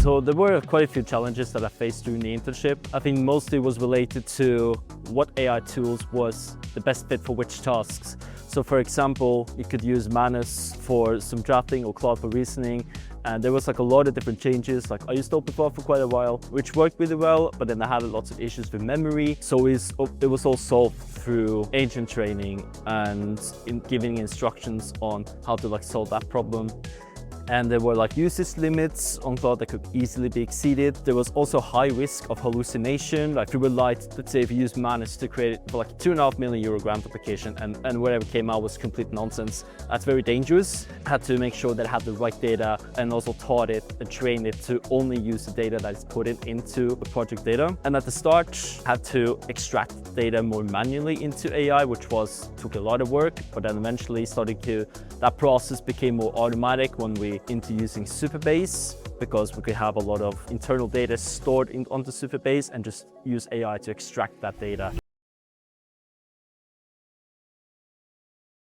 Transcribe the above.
So there were quite a few challenges that I faced during the internship. I think mostly was related to what AI tools was the best fit for which tasks. So for example, you could use Manus for some drafting or Claude for reasoning. And there was like a lot of different changes. Like I used OpenClaw for quite a while, which worked really well, but then I had lots of issues with memory. So it was all solved through agent training and giving instructions on how to solve that problem. And there were usage limits on Claude that could easily be exceeded. There was also high risk of hallucination. If you relied, let's say if you used Manus to create it for €2.5 million grant application and whatever came out was complete nonsense, that's very dangerous. I had to make sure that I had the right data and also taught it and trained it to only use the data that is put into the project data. And at the start, I had to extract data more manually into AI, which took a lot of work, but then eventually that process became more automatic when we into using Supabase, because we could have a lot of internal data stored onto Supabase and just use AI to extract that data.